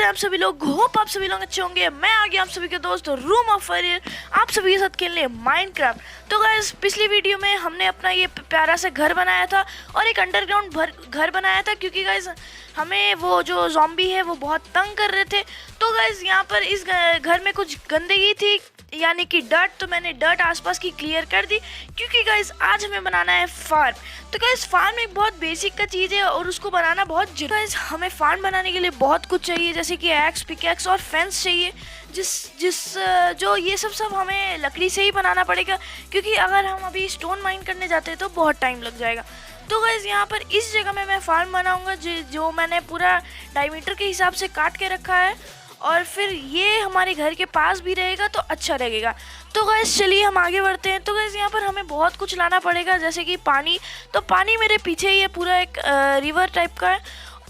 कैसे हैं आप सभी लोग। होप आप सभी लोग अच्छे होंगे। मैं आ गया आप सभी के दोस्त रूम ऑफ फायर आप सभी के साथ खेलने माइनक्राफ्ट। तो गाइस पिछली वीडियो में हमने अपना ये प्यारा सा घर बनाया था और एक अंडरग्राउंड घर बनाया था, क्योंकि गाइस हमें वो जो ज़ॉम्बी है वो बहुत तंग कर रहे थे। तो गाइस यहाँ पर इस घर में कुछ गंदगी थी, यानी कि डर्ट। तो मैंने डर्ट आसपास की क्लियर कर दी, क्योंकि गाइस आज हमें बनाना है फार्म। तो गाइस फार्म एक बहुत बेसिक का चीज़ है और उसको बनाना बहुत जरूरी। गाइस हमें फार्म बनाने के लिए बहुत कुछ चाहिए, जैसे कि एक्स, पिकैक्स और फेंस चाहिए, जो ये सब हमें लकड़ी से ही बनाना पड़ेगा, क्योंकि अगर हम अभी स्टोन माइन करने जाते हैं तो बहुत टाइम लग जाएगा। तो गाइस यहाँ पर इस जगह में मैं फार्म बनाऊंगा जो मैंने पूरा डायमीटर के हिसाब से काट के रखा है, और फिर ये हमारे घर के पास भी रहेगा तो अच्छा लगेगा। तो गाइस चलिए हम आगे बढ़ते हैं। तो गाइस यहाँ पर हमें बहुत कुछ लाना पड़ेगा, जैसे कि पानी। तो पानी मेरे पीछे ही है, पूरा एक रिवर टाइप का है।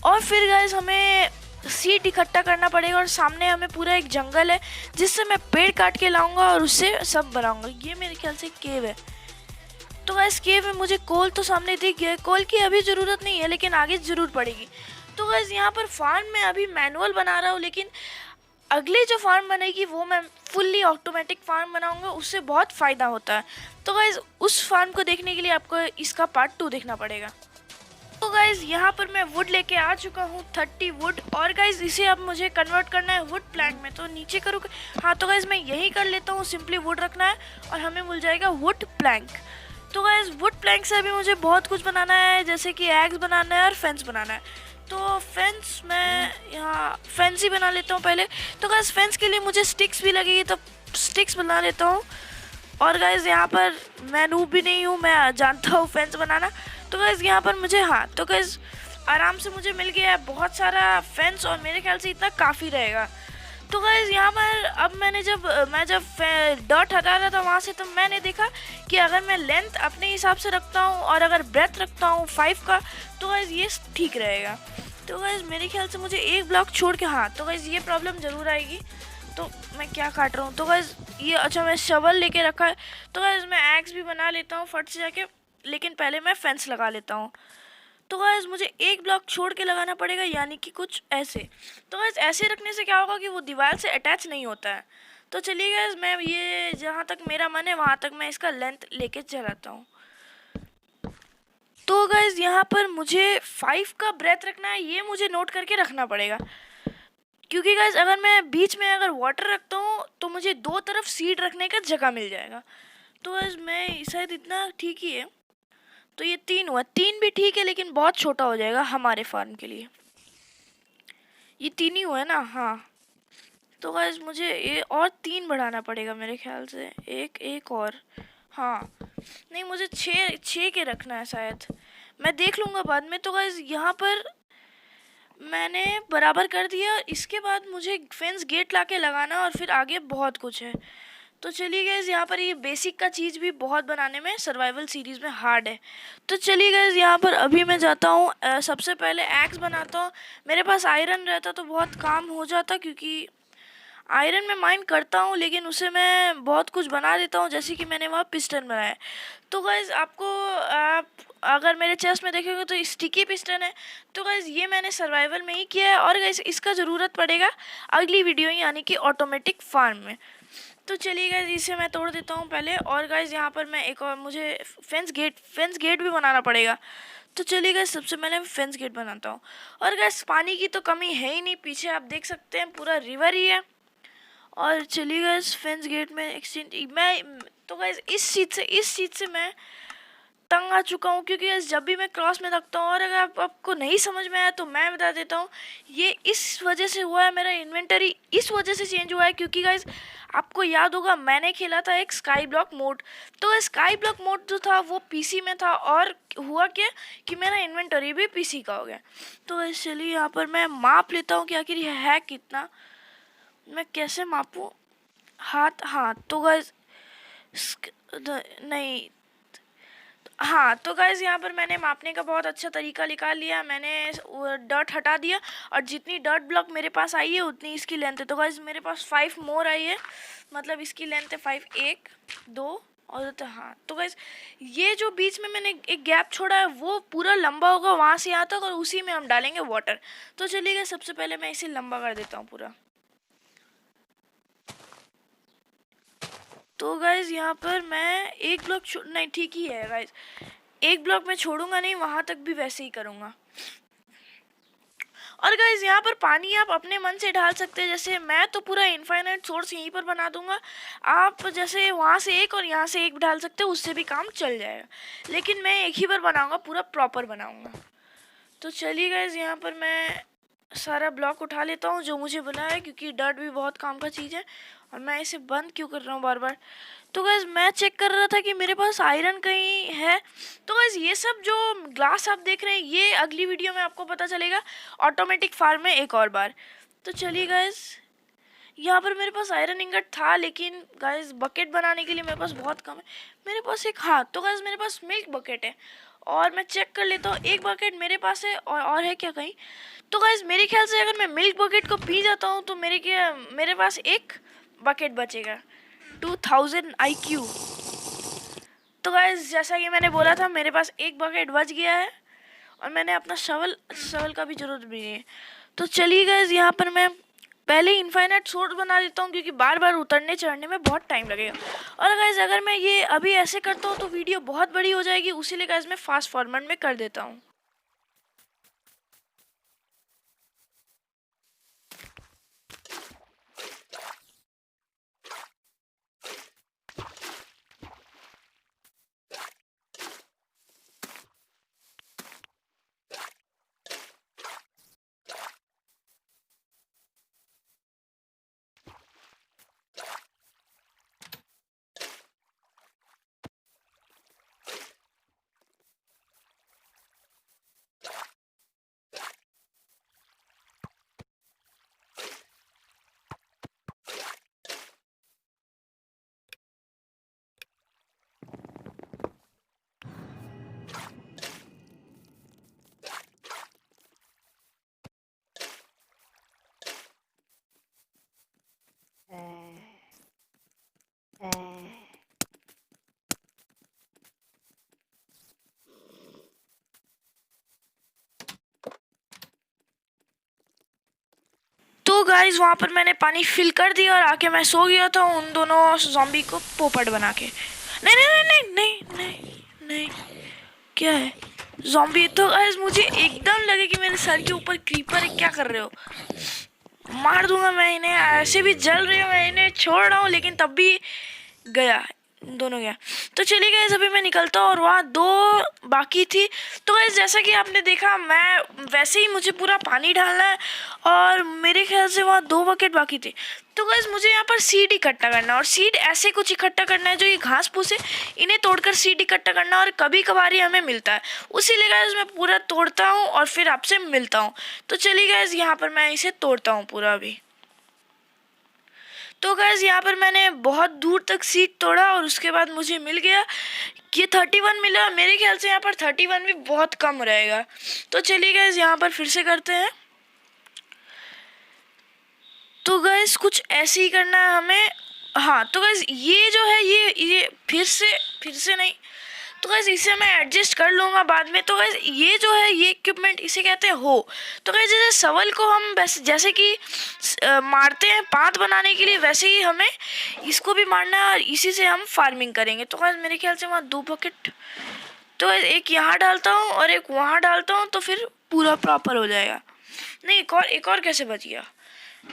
और फिर गाइस हमें सीड इकट्ठा करना पड़ेगा, और सामने हमें पूरा एक जंगल है जिससे मैं पेड़ काट के लाऊंगा और उससे सब बनाऊंगा। ये मेरे ख्याल से केव है। तो गाइस केव में मुझे कोल तो सामने दिख गया है। कोल की अभी ज़रूरत नहीं है, लेकिन आगे ज़रूर पड़ेगी। तो गाइस यहाँ पर फार्म में अभी मैनुअल बना रहा हूँ, लेकिन अगली जो फार्म बनेगी वो मैं फुल्ली ऑटोमेटिक फार्म बनाऊंगा, उससे बहुत फ़ायदा होता है। तो गाइस उस फार्म को देखने के लिए आपको इसका पार्ट 2 देखना पड़ेगा। तो गाइस यहाँ पर मैं वुड लेके आ चुका हूँ, 30 वुड। और गाइस इसे अब मुझे कन्वर्ट करना है वुड प्लैंक में। तो नीचे करूँ, हाँ तो गाइस मैं यही कर लेता हूँ, सिंपली वुड रखना है और हमें मिल जाएगा वुड प्लैंक। तो गाइस वुड प्लैंक से अभी मुझे बहुत कुछ बनाना है, जैसे कि एग्स बनाना है और फेंस बनाना है। तो फेंस मैं यहाँ फेंस ही बना लेता हूँ पहले। तो गाइस फेंस के लिए मुझे स्टिक्स भी लगेगी, तो स्टिक्स बना लेता हूँ। और गाइस यहाँ पर मैं नूब भी नहीं हूँ, मैं जानता हूँ फेंस बनाना। तो गाइस यहाँ पर मुझे, हाँ तो गाइस आराम से मुझे मिल गया है बहुत सारा फेंस, और मेरे ख्याल से इतना काफ़ी रहेगा। तो गाइस यहाँ पर अब मैं जब डॉट हटा रहा था वहाँ से, तो मैंने देखा कि अगर मैं लेंथ अपने हिसाब से रखता हूँ और अगर ब्रेथ रखता हूँ 5 का, तो गाइस ये ठीक रहेगा। तो गाइस मेरे ख्याल से मुझे एक ब्लॉक छोड़ के, हाँ तो गाइस ये प्रॉब्लम ज़रूर आएगी। तो मैं क्या काट रहा हूँ, तो गाइस ये, अच्छा मैं शवल लेके रखा है। तो गाइस मैं एक्स भी बना लेता हूँ फट से जाके, लेकिन पहले मैं फेंस लगा लेता हूँ। तो गाइस मुझे एक ब्लॉक छोड़ के लगाना पड़ेगा, यानी कि कुछ ऐसे। तो गाइस ऐसे रखने से क्या होगा कि वो दीवार से अटैच नहीं होता है। तो चलिए गाइस मैं ये जहाँ तक मेरा मन है वहाँ तक मैं इसका लेंथ लेके चलाता हूँ। तो गाइस यहाँ पर मुझे 5 का ब्रेथ रखना है, ये मुझे नोट करके रखना पड़ेगा, क्योंकि गाइस अगर मैं बीच में अगर वाटर रखता हूँ तो मुझे दो तरफ सीड रखने का जगह मिल जाएगा। तो गाइस मैं शायद इतना ठीक ही है। तो ये 3 हुआ, 3 भी ठीक है, लेकिन बहुत छोटा हो जाएगा हमारे फार्म के लिए। ये 3 ही हुआ है ना, हाँ। तो गाइस मुझे ये और 3 बढ़ाना पड़ेगा मेरे ख्याल से, एक और, हाँ नहीं मुझे 6 के रखना है शायद, मैं देख लूँगा बाद में। तो गाइस यहाँ पर मैंने बराबर कर दिया। इसके बाद मुझे फेंस गेट लाके लगाना, और फिर आगे बहुत कुछ है। तो चलिए गाइस यहाँ पर ये बेसिक का चीज़ भी बहुत बनाने में सर्वाइवल सीरीज़ में हार्ड है। तो चलिए गाइस यहाँ पर अभी मैं जाता हूँ, सबसे पहले एक्स बनाता हूँ। मेरे पास आयरन रहता तो बहुत काम हो जाता, क्योंकि आयरन में माइन करता हूँ, लेकिन उसे मैं बहुत कुछ बना देता हूँ, जैसे कि मैंने वहाँ पिस्टन बनाया। तो गाइस आप अगर मेरे चेस्ट में देखेंगे तो स्टिकी पिस्टन है। तो गाइस ये मैंने सर्वाइवल में ही किया है, और गाइस इसका ज़रूरत पड़ेगा अगली वीडियो यानी कि ऑटोमेटिक फार्म में। तो चलिए गाइस इसे मैं तोड़ देता हूँ पहले। और गाइस यहाँ पर मैं एक और, मुझे फेंस गेट भी बनाना पड़ेगा। तो चलिए गाइस सबसे पहले मैं फेंस गेट बनाता हूँ। और गाइस पानी की तो कमी है ही नहीं, पीछे आप देख सकते हैं पूरा रिवर ही है। और चलिए गाइस फेंस गेट में एक्सचेंज मैं, तो गाइस इस चीज़ से मैं तंग आ चुका हूँ, क्योंकि गाइस जब भी मैं क्रॉस में रखता हूँ, और अगर आपको नहीं समझ में आया तो मैं बता देता हूँ, ये इस वजह से हुआ है, मेरा इन्वेंटरी इस वजह से चेंज हुआ है, क्योंकि गाइस आपको याद होगा मैंने खेला था एक स्काई ब्लॉक मोड। तो स्काई ब्लॉक मोड जो था वो पीसी में था, और हुआ क्या कि मेरा इन्वेंटरी भी पीसी का हो गया। तो गाइस चलिए यहाँ पर मैं माप लेता हूँ कि आखिर ये है कितना, मैं कैसे मापूँ हाथ, हाँ तो गाइस नहीं, हाँ तो गाइस यहाँ पर मैंने मापने का बहुत अच्छा तरीका निकाल लिया। मैंने डॉट हटा दिया, और जितनी डॉट ब्लॉक मेरे पास आई है उतनी इसकी लेंथ है। तो गाइस मेरे पास 5 मोर आई है, मतलब इसकी लेंथ है 5, 1, 2 और तो हाँ, तो गाइस ये जो बीच में मैंने एक गैप छोड़ा है वो पूरा लंबा होगा वहाँ से यहाँ तक, और उसी में हम डालेंगे वाटर। तो चलिए गाइस, सबसे पहले मैं इसे लंबा कर देता हूँ पूरा। तो गाइस यहाँ पर मैं एक ब्लॉक नहीं, ठीक ही है गाइस, एक ब्लॉक मैं छोड़ूंगा नहीं, वहाँ तक भी वैसे ही करूँगा। और गाइज यहाँ पर पानी आप अपने मन से डाल सकते हैं, जैसे मैं तो पूरा इनफाइनाइट सोर्स यहीं पर बना दूंगा। आप जैसे वहाँ से एक और यहाँ से एक डाल सकते हो, उससे भी काम चल जाएगा, लेकिन मैं एक ही बार बनाऊंगा, पूरा प्रॉपर बनाऊंगा। तो चलिए गाइज यहाँ पर मैं सारा ब्लॉक उठा लेता हूँ जो मुझे बना है, क्योंकि डर्ट भी बहुत काम का चीज़ है। और मैं इसे बंद क्यों कर रहा हूँ बार बार? तो गाइज मैं चेक कर रहा था कि मेरे पास आयरन कहीं है। तो गाइज ये सब जो ग्लास आप देख रहे हैं ये अगली वीडियो में आपको पता चलेगा ऑटोमेटिक फार्म में एक और बार। तो चलिए गाइज, यहाँ पर मेरे पास आयरन इंगट था, लेकिन गाइज बकेट बनाने के लिए मेरे पास बहुत कम है। मेरे पास एक, हाँ तो गाइज मेरे पास मिल्क बकेट है, और मैं चेक कर लेता हूँ एक बकेट मेरे पास है, और है क्या कहीं? तो गाइज मेरे ख्याल से अगर मैं मिल्क बकेट को पी जाता हूँ तो मेरे पास एक बकेट बचेगा, 2000 IQ। तो गाइज जैसा कि मैंने बोला था, मेरे पास एक बकेट बच गया है, और मैंने अपना शवल का भी जरूरत भी नहीं है। तो चलिए गाइज यहाँ पर मैं पहले इनफाइनाइट सोर्स बना लेता हूँ, क्योंकि बार बार उतरने चढ़ने में बहुत टाइम लगेगा। और गाइज अगर मैं ये अभी ऐसे करता हूँ तो वीडियो बहुत बड़ी हो जाएगी, उसीलिए गाइज मैं फास्ट फॉरवर्ड में कर देता हूँ। तो गाइज वहाँ पर मैंने पानी फिल कर दिया और आके मैं सो गया था उन दोनों ज़ॉम्बी को पोपट बना के। नहीं नहीं नहीं नहीं नहीं नहीं नहीं, क्या है ज़ॉम्बी? तो गाइज मुझे एकदम लगे कि मेरे सर के ऊपर क्रीपर है, क्या कर रहे हो? मार दूंगा मैं इन्हें, ऐसे भी जल रहे हो, मैं इन्हें छोड़ रहा हूँ, लेकिन तब भी गया, दोनों गया। तो चलिए गाइस अभी मैं निकलता हूँ, और वहाँ 2 बाकी थी। तो गाइस जैसा कि आपने देखा, मैं वैसे ही मुझे पूरा पानी डालना है, और मेरे ख्याल से वहाँ 2 बकेट बाकी थे। तो गाइस मुझे यहाँ पर सीड इकट्ठा करना है, और सीड ऐसे कुछ इकट्ठा करना है जो ये घास फूस है, इन्हें तोड़कर सीड इकट्ठा करना, और कभी कभार ही हमें मिलता है, उसीलिए गाइस मैं पूरा तोड़ता हूँ और फिर आपसे मिलता हूँ। तो चलिए गाइस यहाँ पर मैं इसे तोड़ता हूँ पूरा अभी। तो गाइस यहाँ पर मैंने बहुत दूर तक सीड तोड़ा, और उसके बाद मुझे मिल गया, ये 31 मिला। मेरे ख्याल से यहाँ पर 31 भी बहुत कम रहेगा। तो चलिए गाइस यहाँ पर फिर से करते हैं। तो गाइस कुछ ऐसे ही करना है हमें। हाँ तो गाइस ये जो है ये फिर से नहीं, तो गाइस इसे मैं एडजस्ट कर लूँगा बाद में। तो गाइस ये जो है ये इक्विपमेंट इसे कहते हैं हो। तो गाइस जैसे सवल को हम जैसे कि मारते हैं पात बनाने के लिए, वैसे ही हमें इसको भी मारना है, और इसी से हम फार्मिंग करेंगे। तो गाइस मेरे ख्याल से वहाँ 2 बकेट, तो गाइस एक यहाँ डालता हूँ और एक वहाँ डालता हूँ, तो फिर पूरा प्रॉपर हो जाएगा। नहीं एक और कैसे बच गया?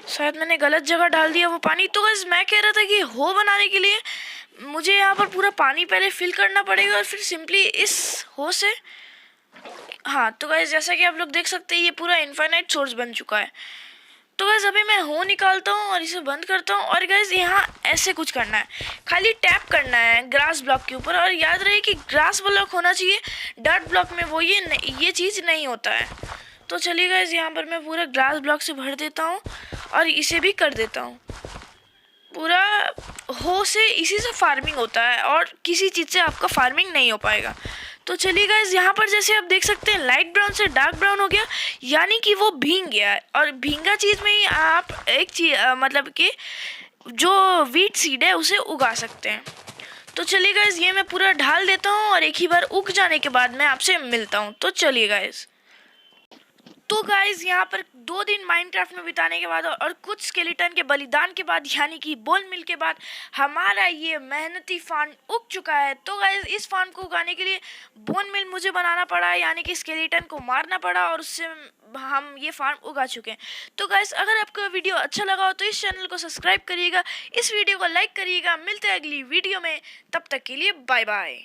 शायद मैंने गलत जगह डाल दिया वो पानी। तो गाइस मैं कह रहा था कि हो बनाने के लिए मुझे यहाँ पर पूरा पानी पहले फिल करना पड़ेगा, और फिर सिंपली इस हो से, हाँ तो गाइस जैसा कि आप लोग देख सकते हैं ये पूरा इनफाइनाइट सोर्स बन चुका है। तो गाइस अभी मैं हो निकालता हूँ और इसे बंद करता हूँ, और गाइस यहाँ ऐसे कुछ करना है, खाली टैप करना है ग्रास ब्लॉक के ऊपर, और याद रहे कि ग्रास ब्लॉक होना चाहिए, डर्ट ब्लॉक में वो ये चीज़ नहीं होता है। तो चलिए गाइस यहाँ पर मैं पूरा ग्रास ब्लॉक से भर देता हूँ, और इसे भी कर देता हूँ पूरा हो से। इसी से फार्मिंग होता है, और किसी चीज़ से आपका फार्मिंग नहीं हो पाएगा। तो चलिए गाइस यहाँ पर जैसे आप देख सकते हैं लाइट ब्राउन से डार्क ब्राउन हो गया, यानी कि वो भींग गया है। और भींगा चीज़ में ही आप एक चीज़ मतलब कि जो वीट सीड है उसे उगा सकते हैं। तो चलिए गाइस, ये मैं पूरा ढाल देता हूँ और एक ही बार उग जाने के बाद मैं आपसे मिलता हूँ। तो चलिए गाइस। तो गाइज यहाँ पर 2 दिन माइनक्राफ्ट में बिताने के बाद और कुछ स्केलेटन के बलिदान के बाद, यानी कि बोन मिल के बाद, हमारा ये मेहनती फार्म उग चुका है। तो गाइज इस फार्म को उगाने के लिए बोन मिल मुझे बनाना पड़ा, यानी कि स्केलेटन को मारना पड़ा और उससे हम ये फार्म उगा चुके हैं। तो गाइज अगर आपको वीडियो अच्छा लगा हो तो इस चैनल को सब्सक्राइब करिएगा, इस वीडियो को लाइक करिएगा। मिलते हैं अगली वीडियो में, तब तक के लिए बाय बाय।